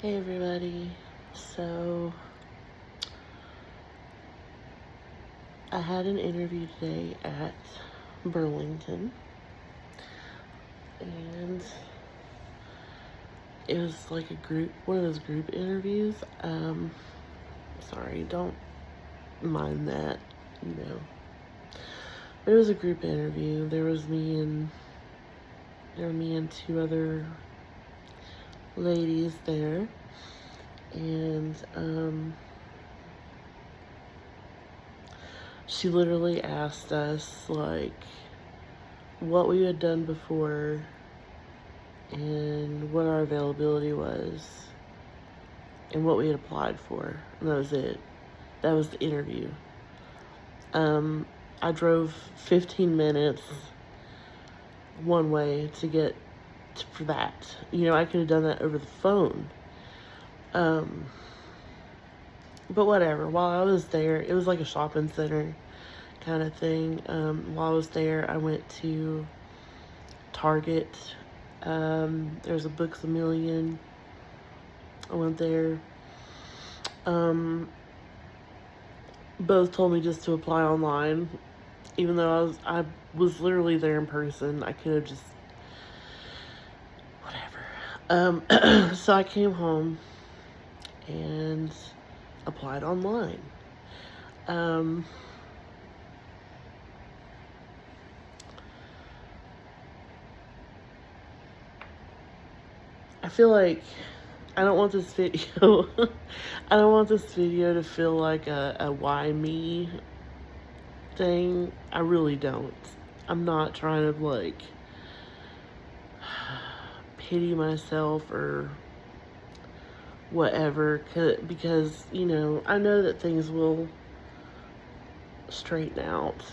Hey everybody. So I had an interview today at Burlington and it was like one of those group interviews. Sorry, don't mind that, you know. But it was a group interview. There were me and two other ladies there. And she literally asked us like what we had done before and what our availability was and what we had applied for. And that was it. That was the interview. I drove 15 minutes one way to get for that. You know, I could have done that over the phone. But whatever. While I was there, it was like a shopping center kind of thing. While I was there, I went to Target. There's a Books A Million. I went there. Both told me just to apply online, even though I was literally there in person. I could have just whatever. So I came home and applied online. I feel like I don't want this video. I don't want this video to feel like a why me thing. I really don't. I'm not trying to like pity myself or whatever, because you know I know that things will straighten out.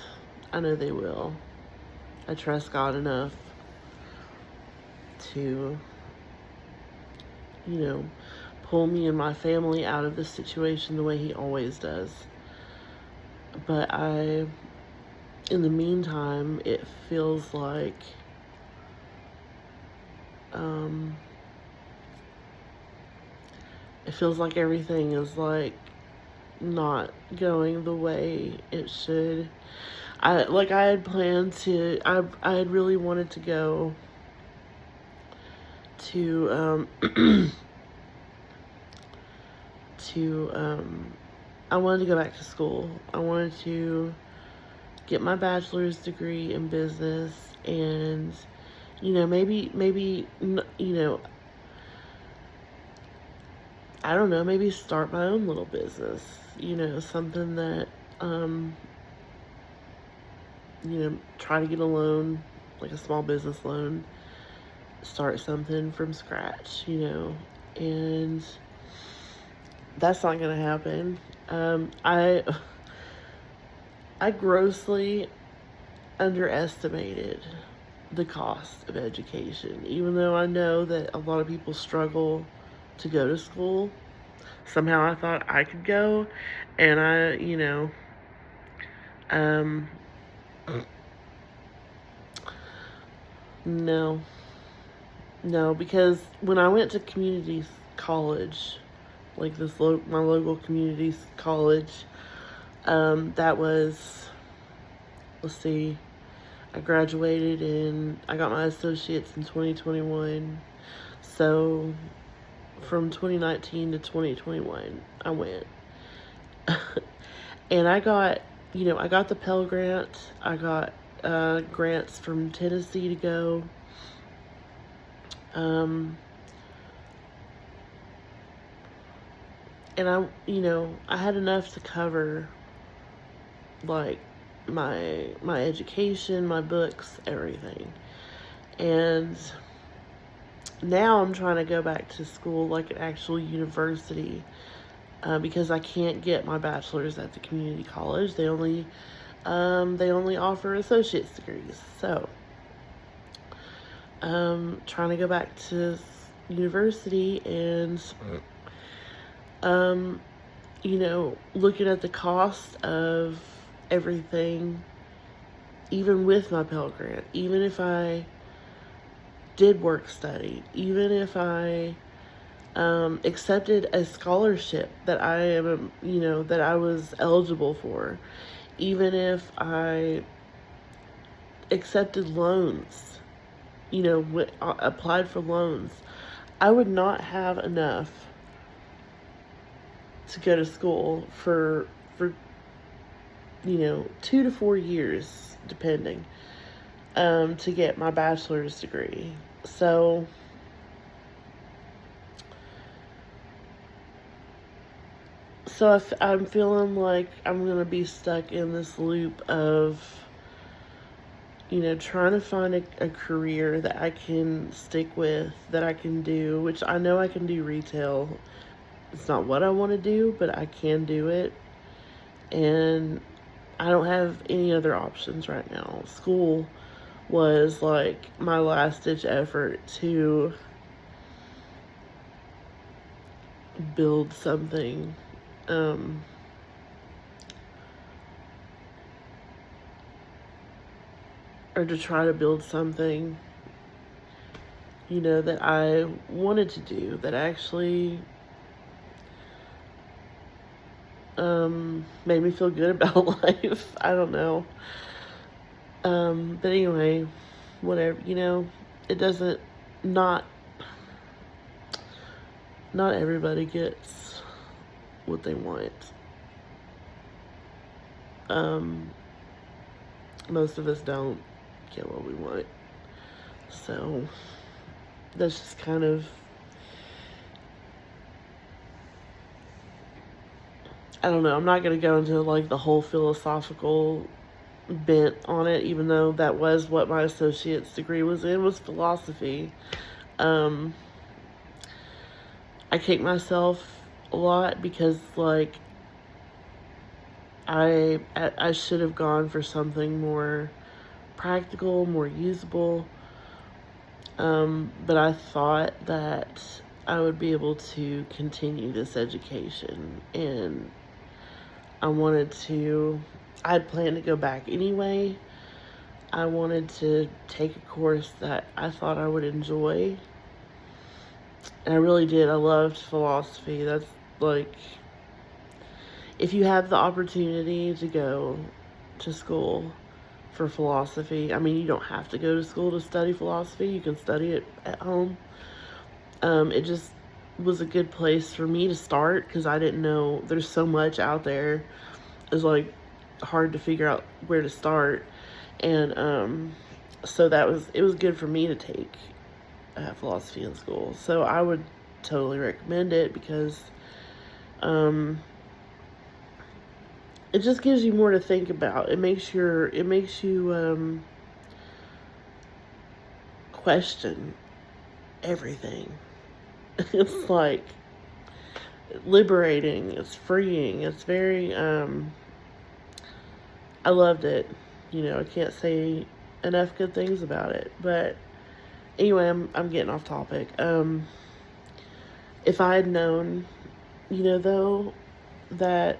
I know they will. I trust God enough to, you know, pull me and my family out of this situation the way he always does. But in the meantime, it feels like everything is like not going the way it should. I had planned to, I had really wanted to go to I wanted to go back to school. I wanted to get my bachelor's degree in business and, you know, maybe, you know, I don't know, maybe start my own little business, you know, something that, you know, try to get a loan, like a small business loan, start something from scratch, you know, and that's not going to happen. I grossly underestimated the cost of education, even though I know that a lot of people struggle to go to school. Somehow I thought I could go, and you know, no, because when I went to community college, like my local community college, that was, let's see, I graduated and I got my associates in 2021. So from 2019 to 2021, I went. And I got, you know, I got the Pell Grant. I got grants from Tennessee to go. And you know, I had enough to cover like my education, my books, everything. And now I'm trying to go back to school, like an actual university, because I can't get my bachelor's at the community college. They only offer associate's degrees. So, trying to go back to university and, you know, looking at the cost of everything, even with my Pell Grant, even if I did work study, even if I accepted a scholarship that I am, that I was eligible for, even if I accepted loans, applied for loans, I would not have enough to go to school for 2 to 4 years, depending, to get my bachelor's degree. So I'm feeling like I'm going to be stuck in this loop of, trying to find a career that I can stick with, that I can do, which I know I can do retail. It's not what I want to do, but I can do it. And I don't have any other options right now. School was like my last ditch effort to build something. Or to try to build something, that I wanted to do, that actually made me feel good about life. I don't know. But anyway, whatever, it doesn't, not everybody gets what they want. Most of us don't get what we want. So that's just kind of, I don't know. I'm not going to go into like the whole philosophical bent on it, even though that was what my associate's degree was in, was philosophy. I kick myself a lot because like I should have gone for something more practical, more usable. But I thought that I would be able to continue this education, and I had planned to go back anyway. I wanted to take a course that I thought I would enjoy. And I really did. I loved philosophy. That's like, if you have the opportunity to go to school for philosophy, I mean, you don't have to go to school to study philosophy. You can study it at home. It just was a good place for me to start because I didn't know, there's so much out there. It was like hard to figure out where to start. And so it was good for me to take philosophy in school. So I would totally recommend it because it just gives you more to think about. It makes you question everything. It's like liberating. It's freeing. It's very I loved it. I can't say enough good things about it. But anyway, I'm getting off topic. If I had known, though, that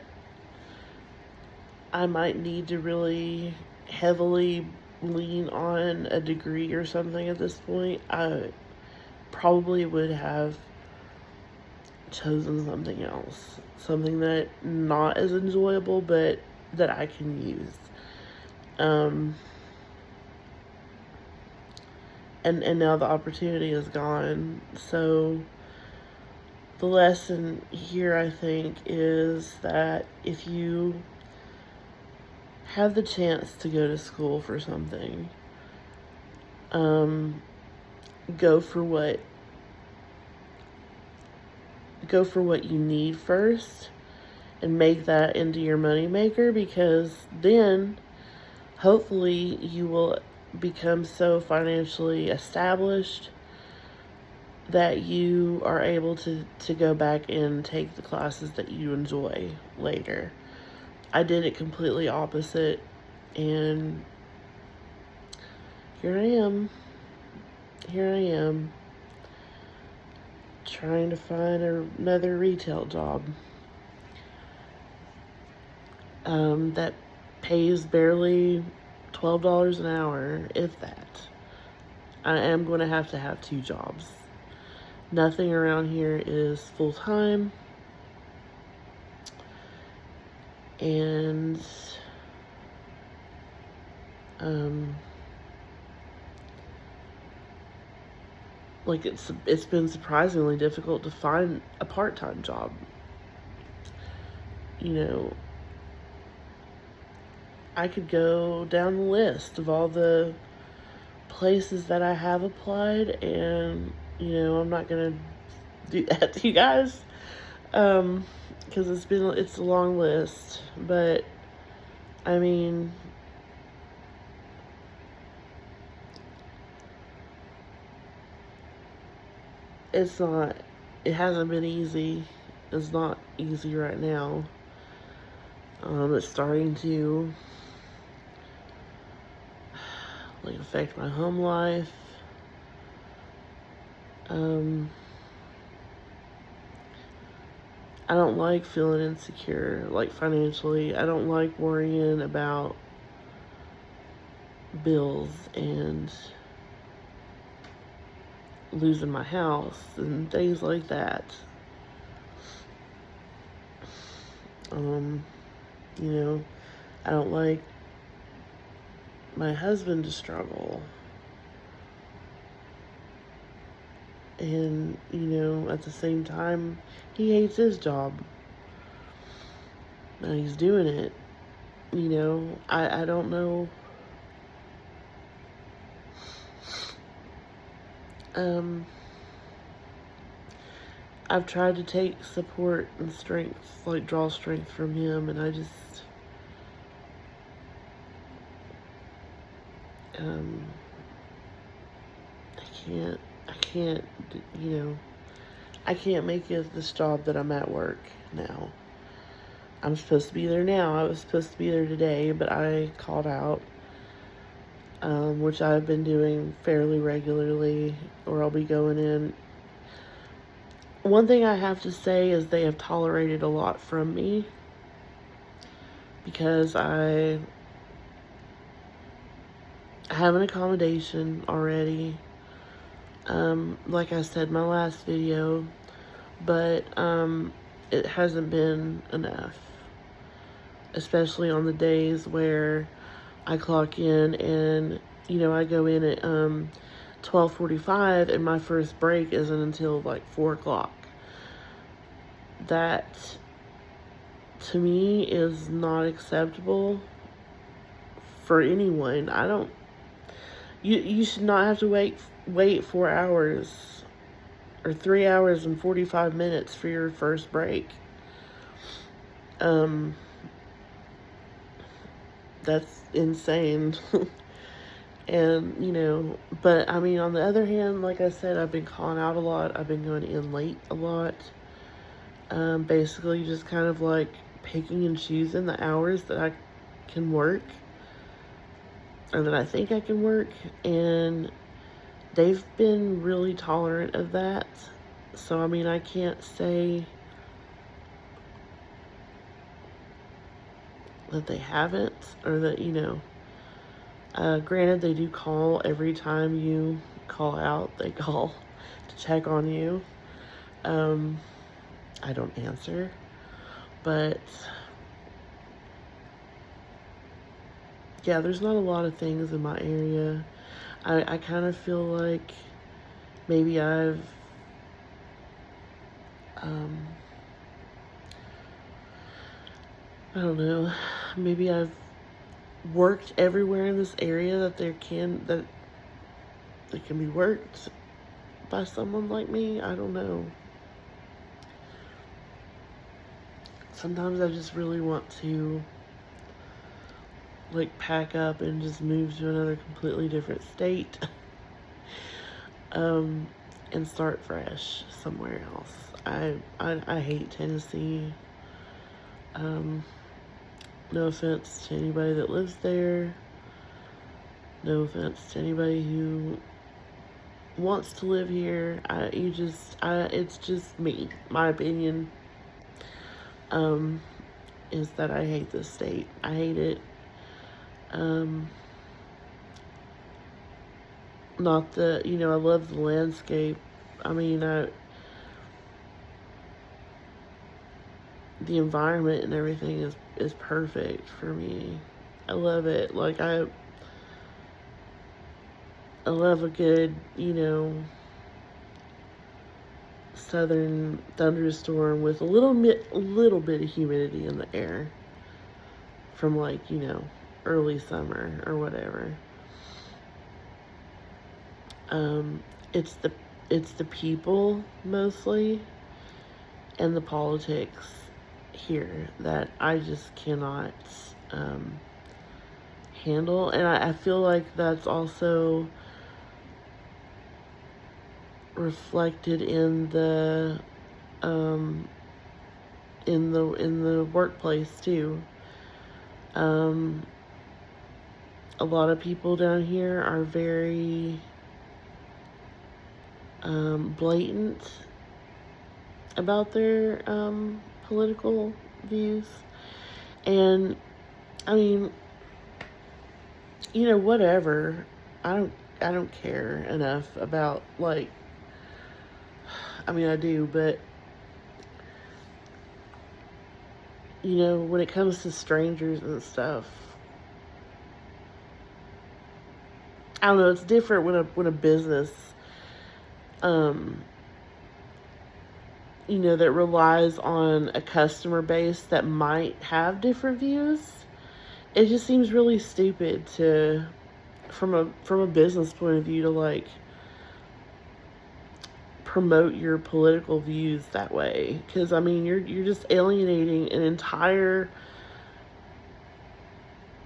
I might need to really heavily lean on a degree or something at this point, I probably would have chosen something else. Something that not as enjoyable, but that I can use. And now the opportunity is gone. So the lesson here, I think, is that if you have the chance to go to school for something, go for what you need first and make that into your moneymaker, because then hopefully you will become so financially established that you are able to go back and take the classes that you enjoy later. I did it completely opposite, and here I am trying to find another retail job that pays barely $12 an hour, if that. I am going to have 2 jobs. Nothing around here is full-time. And like it's been surprisingly difficult to find a part-time job. You know, I could go down the list of all the places that I have applied, and I'm not gonna do that to you guys, because it's a long list. But I mean, it hasn't been easy. It's not easy right now. It's starting to affect my home life. I don't like feeling insecure, financially. I don't like worrying about bills and losing my house and things like that. I don't like my husband to struggle. And, at the same time, he hates his job. And he's doing it. I don't know. I've tried to take support and strength, draw strength from him, and I just, I can't make it this job that I'm at work now. I'm supposed to be there now. I was supposed to be there today, but I called out, which I've been doing fairly regularly, or I'll be going in. One thing I have to say is they have tolerated a lot from me, because I have an accommodation already, like I said in my last video, but it hasn't been enough, especially on the days where I clock in and I go in at 12:45 and my first break isn't until 4 o'clock. That to me is not acceptable for anyone. You should not have to wait 4 hours or 3 hours and 45 minutes for your first break. That's insane. And, but I mean, on the other hand, like I said, I've been calling out a lot. I've been going in late a lot. Basically just kind of picking and choosing the hours that I can work, or that I think I can work, and they've been really tolerant of that. So, I mean, I can't say that they haven't, or that, granted, they do call every time you call out. They call to check on you. I don't answer, but yeah, there's not a lot of things in my area. I kind of feel like maybe I've I don't know, maybe I've worked everywhere in this area that it can be worked by someone like me. I don't know. Sometimes I just really want to pack up and just move to another completely different state, and start fresh somewhere else. I hate Tennessee. No offense to anybody that lives there. No offense to anybody who wants to live here. It's just me. My opinion, is that I hate this state. I hate it. Not that, I love the landscape. I mean, the environment and everything is perfect for me. I love it. Like I love a good, southern thunderstorm with a little bit of humidity in the air from like, early summer or whatever. It's the people mostly and the politics here that I just cannot handle, and I feel like that's also reflected in the in the workplace too. A lot of people down here are very blatant about their political views, and I mean, whatever. I don't care enough about, like, I mean, I do, but when it comes to strangers and stuff, I don't know, it's different when a business that relies on a customer base that might have different views. It just seems really stupid to, from a business point of view, to like promote your political views that way, because I mean you're just alienating an entire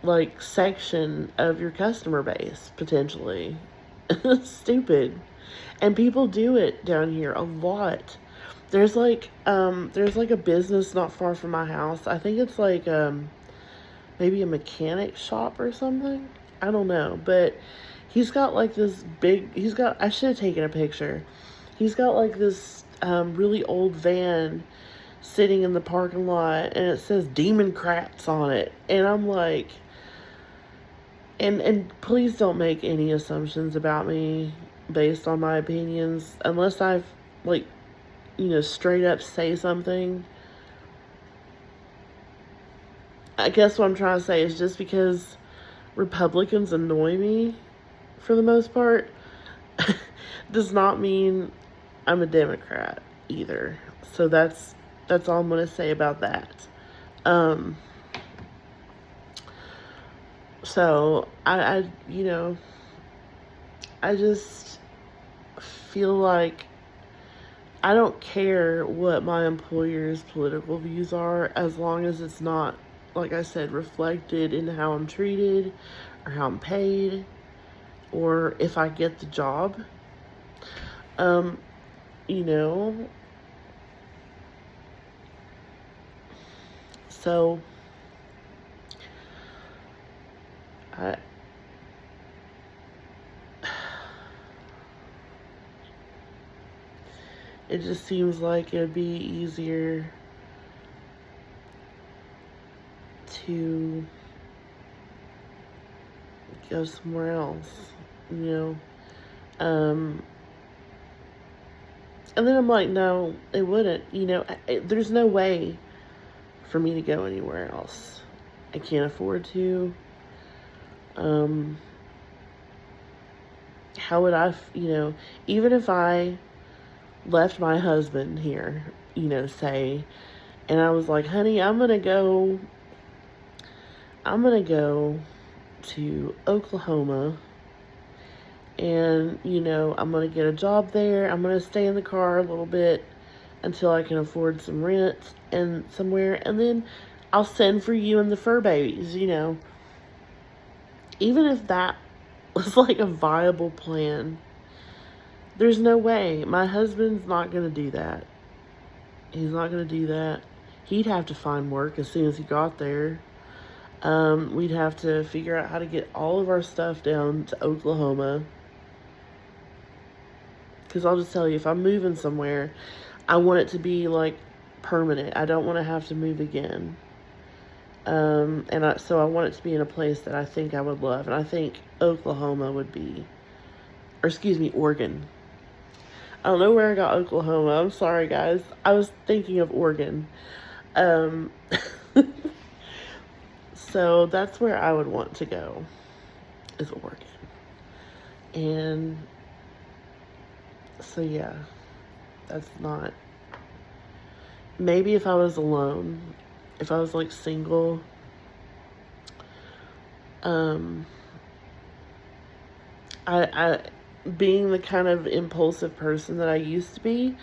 like section of your customer base potentially. Stupid. And people do it down here a lot. There's like a business not far from my house. I think it's like maybe a mechanic shop or something. I don't know, but he's got like this I should have taken a picture. He's got like this really old van sitting in the parking lot, and it says Democrats on it. And I'm like, and please don't make any assumptions about me based on my opinions unless I've like, straight up say something. I guess what I'm trying to say is just because Republicans annoy me for the most part does not mean I'm a Democrat either. So that's all I'm going to say about that. So I I just feel like I don't care what my employer's political views are, as long as it's not, like I said, reflected in how I'm treated or how I'm paid or if I get the job. So it just seems like it would be easier to go somewhere else, and then I'm like, no, it wouldn't, there's no way for me to go anywhere else. I can't afford to. How would I, even if I left my husband here, say, and I was like, honey, I'm gonna go to Oklahoma, and I'm gonna get a job there. I'm gonna stay in the car a little bit until I can afford some rent and somewhere, and then I'll send for you and the fur babies. Even if that was like a viable plan, there's no way. My husband's not gonna do that. He's not gonna do that. He'd have to find work as soon as he got there. We'd have to figure out how to get all of our stuff down to Oklahoma. Because I'll just tell you, if I'm moving somewhere, I want it to be like permanent. I don't want to have to move again. So I want it to be in a place that I think I would love. And I think Oklahoma would be, or excuse me, Oregon. I don't know where I got Oklahoma. I'm sorry, guys. I was thinking of Oregon. Um, so that's where I would want to go, is Oregon. And so, yeah, that's not, maybe if I was alone, if I was like single, I being the kind of impulsive person that I used to be,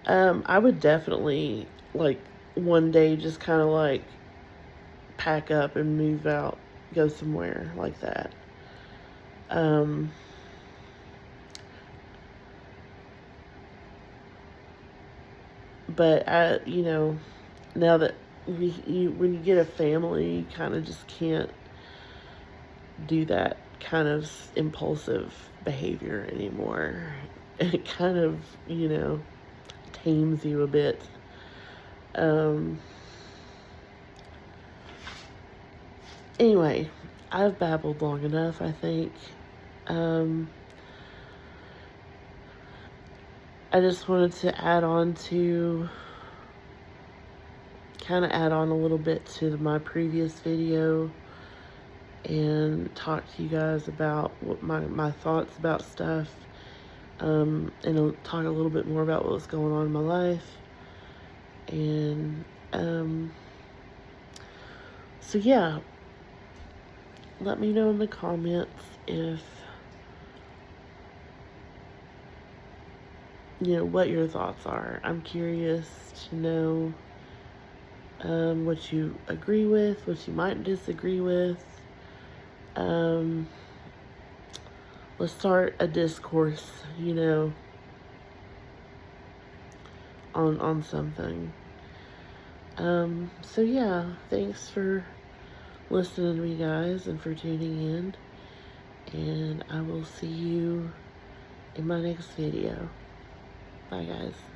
I would definitely like one day just kind of like pack up and move out, go somewhere like that. But now that when you get a family, you kind of just can't do that kind of impulsive behavior anymore. It kind of, tames you a bit. Anyway, I've babbled long enough, I think. I just wanted to kind of add on a little bit to my previous video and talk to you guys about what my thoughts about stuff, and I'll talk a little bit more about what was going on in my life. And so yeah, let me know in the comments if what your thoughts are. I'm curious to know what you agree with, what you might disagree with. Let's start a discourse, on something. So yeah, thanks for listening to me, guys, and for tuning in. And I will see you in my next video. Bye, guys.